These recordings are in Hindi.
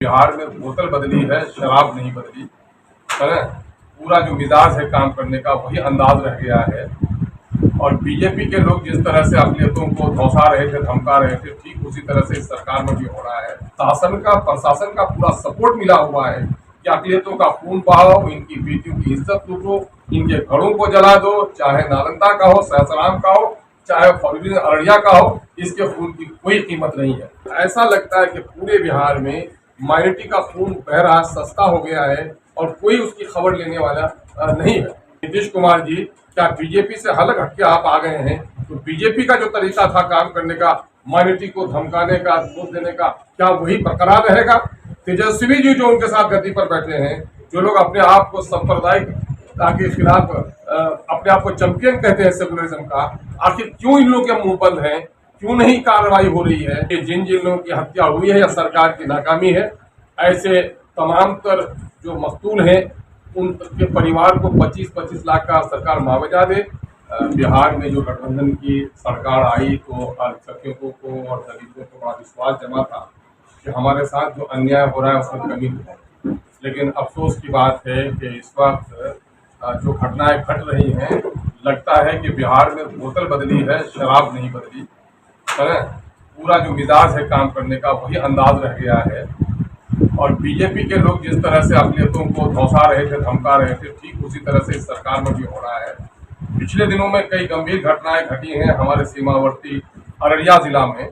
बिहार में बोतल बदली है, शराब नहीं बदली है ना। पूरा जो मिजाज है काम करने का वही अंदाज रह गया है। और बीजेपी के लोग जिस तरह से अक़लियतों को धौंसा रहे थे, धमका रहे थे, ठीक उसी तरह से इस सरकार में भी हो रहा है। शासन का, प्रशासन का पूरा सपोर्ट मिला हुआ है कि अक़लियतों का खून बहाओ, इनकी बेटियों की इज्जत लूटो, इनके घरों को जला दो, चाहे नालंदा का हो, सहसराम का हो, चाहे फॉरबिन अररिया का हो, इसके खून की कोई कीमत नहीं है। ऐसा लगता है कि पूरे बिहार में माइनॉरिटी का खून बह रहा, सस्ता हो गया है और कोई उसकी खबर लेने वाला नहीं है। नीतीश कुमार जी, क्या बीजेपी से अलग हटके आप आ गए हैं? तो बीजेपी का जो तरीका था काम करने का, माइनॉरिटी को धमकाने का, दोष देने का, क्या वही बरकरार रहेगा? तेजस्वी जी जो उनके साथ गद्दी पर बैठे हैं, जो लोग अपने आप को सांप्रदायिक के खिलाफ अपने आप को चैंपियन कहते हैं सेकुलरिज्म का, आखिर क्यों इन लोगों के मुंह बंद हैं? क्यों नहीं कार्रवाई हो रही है? कि जिन जिन लोगों की हत्या हुई है या सरकार की नाकामी है, ऐसे तमाम तर जो मकतूल हैं उनके परिवार को 25-25 लाख का सरकार मुआवजा दे। बिहार में जो गठबंधन की सरकार आई तो अल्पसंख्यकों को और दलितों को बड़ा विश्वास जमा था कि हमारे साथ जो अन्याय हो रहा है उसमें कमी हो। लेकिन अफसोस की बात है कि इस वक्त जो घटनाएं घट रही हैं, लगता है कि बिहार में बोतल बदली है, शराब नहीं बदली है ना। पूरा जो मिजाज है काम करने का वही अंदाज रह गया है। और बीजेपी के लोग जिस तरह से अक़लियतों को धौंसा रहे थे, धमका रहे थे, ठीक उसी तरह से इस सरकार में भी हो रहा है। पिछले दिनों में कई गंभीर घटनाएं घटी हैं हमारे सीमावर्ती अररिया जिला में,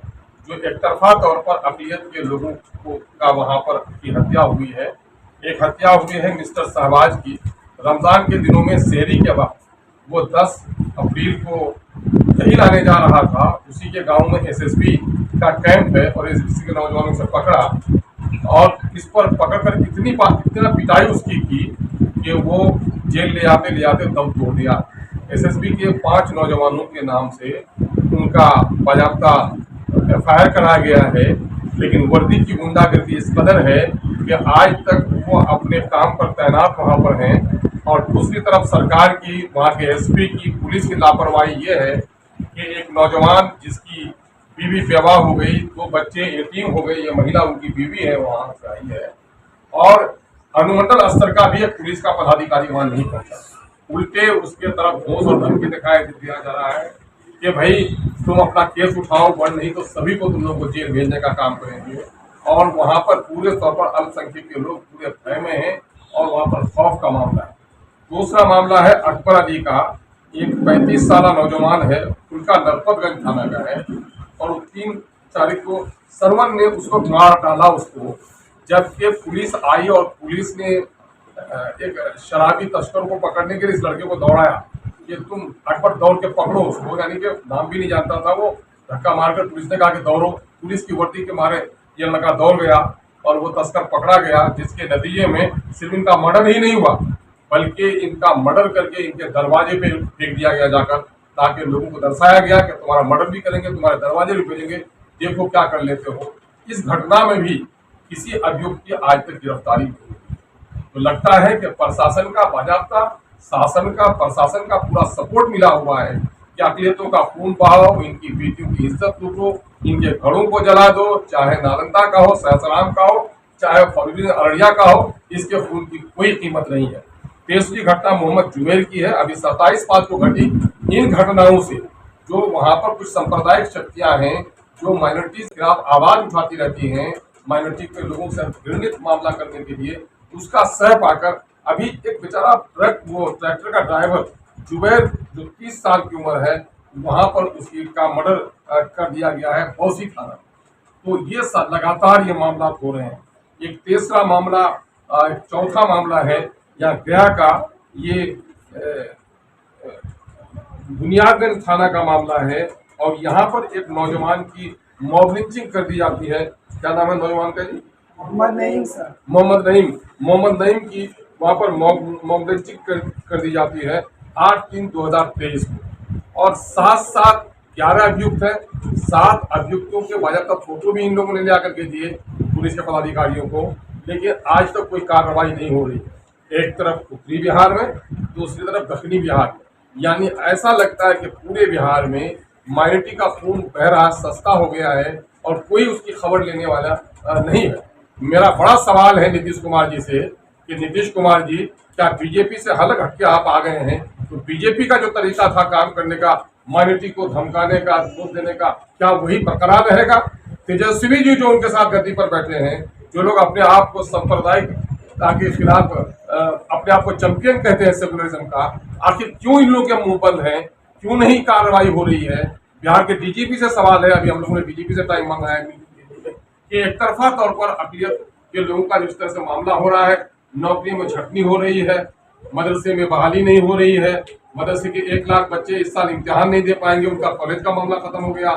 जो एक तरफा तौर पर अक़लियत के लोगों को का वहाँ पर की हत्या हुई है। एक हत्या हुई है मिस्टर शहबाज की, रमज़ान के दिनों में शहरी के वक्त वो 10 अप्रैल को दही लाने जा रहा था। उसी के गांव में एसएसबी का कैंप है और एसएसबी के नौजवानों से पकड़ा और इस पर पकड़कर इतना पिटाई उसकी की कि वो जेल ले आते दम तोड़ दिया। एसएसबी के 5 नौजवानों के नाम से उनका बाज़ाब्ता एफआईआर कराया गया है। लेकिन वर्दी की गुंडागर्दी इस कदर है कि आज तक वो अपने काम पर तैनात वहाँ पर हैं। और दूसरी तरफ सरकार की, वहाँ के एसपी की, पुलिस की लापरवाही ये है कि एक नौजवान जिसकी बीवी बेवा हो गई, 2 बच्चे यतीम हो गए, ये महिला उनकी बीवी है, वहाँ से आई है, और अनुमंडल स्तर का भी एक पुलिस का पदाधिकारी वहाँ नहीं पहुंचा। उल्टे उसके तरफ घूस और धमकी दिया जा रहा है कि भाई तुम अपना केस उठाओ, वरना नहीं तो सभी को तुम लोग को जेल भेजने का काम करेंगे। और वहाँ पर पूरे तौर पर अल्पसंख्यक के लोग पूरे भय में हैं और वहाँ पर खौफ का मामला है। दूसरा मामला है अकबर अली का, एक 35 साल नौजवान है, उनका नरपतगंज थाना का है, और 3 तारीख को सरवन ने उसको मार डाला उसको, जबकि पुलिस आई और पुलिस ने एक शराबी तस्कर को पकड़ने के लिए इस लड़के को दौड़ाया कि तुम अकबर दौड़ के पकड़ो उसको, यानी कि नाम भी नहीं जानता था वो। धक्का मारकर पुलिस ने कहा कि दौड़ो, पुलिस की वर्दी के मारे ये लड़का दौड़ गया और वो तस्कर पकड़ा गया, जिसके नतीजे में सिर्फ इनका मर्डर ही नहीं हुआ बल्कि इनका मर्डर करके इनके दरवाजे पे फेंक दिया गया जाकर, ताकि लोगों को दर्शाया गया कि तुम्हारा मर्डर भी करेंगे, तुम्हारे दरवाजे भी भेजेंगे, देखो क्या कर लेते हो। इस घटना में भी किसी अभियुक्त की आज तक गिरफ्तारी नहीं हुई। तो लगता है कि प्रशासन का बाज़ाब्ता, शासन का, प्रशासन का पूरा सपोर्ट मिला हुआ है कि अक़लियतों का खून बहाओ, इनकी बेटियों की इज्जत लूटो, इनके घरों को जला दो, चाहे नालंदा का हो, सहसराम का हो, चाहे फॉरबिन अररिया का हो, इसके खून की कोई कीमत नहीं है। तीसरी घटना मोहम्मद जुबैर की है, अभी 27/5 को घटी। इन घटनाओं से जो वहाँ पर कुछ सांप्रदायिक शक्तियाँ हैं जो माइनॉरिटी के खिलाफ आवाज उठाती रहती हैं, माइनॉरिटी के लोगों से घृणित मामला करने के लिए, उसका सह पाकर अभी एक बेचारा ट्रैक्टर का ड्राइवर जुबैर जो 30 साल की उम्र है, वहाँ पर उसकी का मर्डर कर दिया गया है बौसी थाना। तो ये लगातार ये मामला हो रहे हैं। एक तीसरा मामला, चौथा मामला है या गया का, ये बुनियादगंज थाना का मामला है और यहाँ पर एक नौजवान की मॉब लिंचिंग कर दी जाती है। क्या नाम है नौजवान का जी? मोहम्मद नईम सर। मोहम्मद नईम की वहाँ पर मॉब लिंचिंग कर दी जाती है 8/3/2023 को। और 7 11 अभियुक्त हैं। 7 अभियुक्तों के बाज़ाब्ता फोटो भी इन लोगों ने ले आकर के दिए पुलिस के पदाधिकारियों को, लेकिन आज तक कोई कार्रवाई नहीं हो रही। एक तरफ उत्तरी बिहार में, दूसरी तरफ दक्षिणी बिहार में, यानी ऐसा लगता है कि पूरे बिहार में माइनॉरिटी का खून बह रहा, सस्ता हो गया है और कोई उसकी खबर लेने वाला नहीं है। मेरा बड़ा सवाल है नीतीश कुमार जी से कि नीतीश कुमार जी क्या बीजेपी से अलग हटके आप आ गए हैं? तो बीजेपी का जो तरीका था काम करने का, माइनॉरिटी को धमकाने का, वोट देने का, क्या वही बरकरार रहेगा? तेजस्वी जी जो उनके साथ गद्दी पर बैठे हैं, जो लोग अपने आप को सांप्रदायिक के खिलाफ अपने आप को चैंपियन कहते हैं सेकुलरिज्म का, आखिर क्यों इन लोगों के मुंह बंद हैं? क्यों नहीं कार्रवाई हो रही है? बिहार के डीजीपी से सवाल है, अभी हम लोगों ने डीजीपी से टाइम मांगा है कि एक तरफा तौर पर अकलियत के लोगों का जिस तरह से मामला हो रहा है, नौकरी में छटनी हो रही है, मदरसे में बहाली नहीं हो रही है, मदरसे के 1 लाख बच्चे इस साल इम्तिहान नहीं दे पाएंगे, उनका कॉलेज का मामला खत्म हो गया।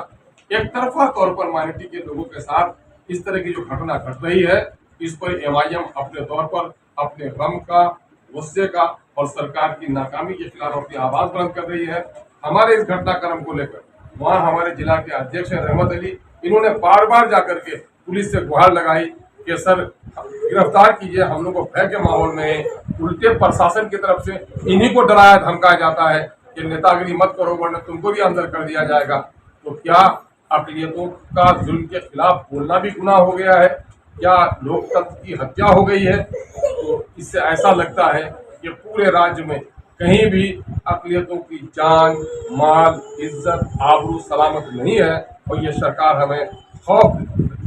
एक तरफा तौर पर माइनॉरिटी के लोगों के साथ इस तरह की जो घटना घट रही है, इस पर एमआईएम अपने तौर पर अपने गम का, गुस्से का और सरकार की नाकामी के खिलाफ अपनी आवाज बुलंद कर रही है। हमारे इस घटनाक्रम को लेकर वहाँ हमारे जिला के अध्यक्ष हैं रहमत अली, इन्होंने बार बार जाकर के पुलिस से गुहार लगाई कि सर गिरफ्तार कीजिए, हम लोग को भय के माहौल में उल्टे प्रशासन की तरफ से इन्हीं को डराया धमकाया जाता है कि नेतागिरी मत करो वरना तुमको भी अंदर कर दिया जाएगा। तो क्या अकलियतों का जुल्म के खिलाफ बोलना भी गुनाह हो गया है? क्या लोकतंत्र की हत्या हो गई है? तो इससे ऐसा लगता है कि पूरे राज्य में कहीं भी अकलियतों की जान, माल, इज्जत, आबरू सलामत नहीं है और ये सरकार हमें खौफ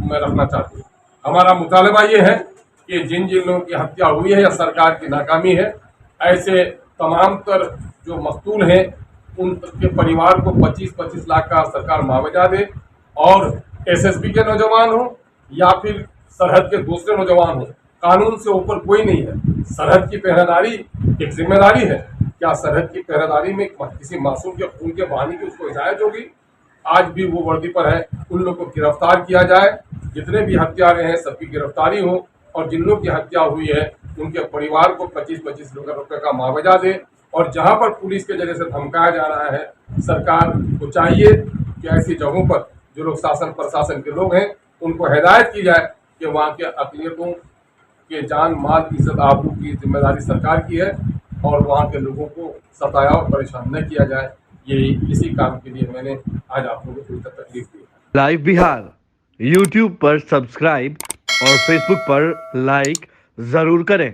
में रखना चाहती है। हमारा मुतालबा ये है कि जिन जिन लोगों की हत्या हुई है या सरकार की नाकामी है, ऐसे तमाम तर जो मकतूल हैं उनके परिवार को 25-25 लाख का सरकार मुआवजा दे और एसएसबी के नौजवान हो या फिर सरहद के दूसरे नौजवान हो, कानून से ऊपर कोई नहीं है। सरहद की पहरेदारी एक जिम्मेदारी है। क्या सरहद की पहरेदारी में किसी मासूम के खून के बहाने की उसको इजाजत होगी? आज भी वो वर्दी पर है, उन लोगों को गिरफ्तार किया जाए, जितने भी हत्यारे हैं सबकी गिरफ्तारी हो और जिन लोगों की हत्या हुई है उनके परिवार को 25-25 लाख रुपए का मुआवजा दे। और जहां पर पुलिस के जरिए से धमकाया जा रहा है, सरकार को चाहिए कि ऐसी जगहों पर जो लोग शासन प्रशासन के लोग हैं उनको हिदायत की जाए कि वहाँ के अकलियतों के जान, माल, इज्जत, आबरू की जिम्मेदारी सरकार की है और वहाँ के लोगों को सताया और परेशान न किया जाए। यही इसी काम के लिए मैंने आज आप लोगों को तकलीफ दी। लाइव बिहार यूट्यूब पर सब्सक्राइब और फेसबुक पर लाइक जरूर करें।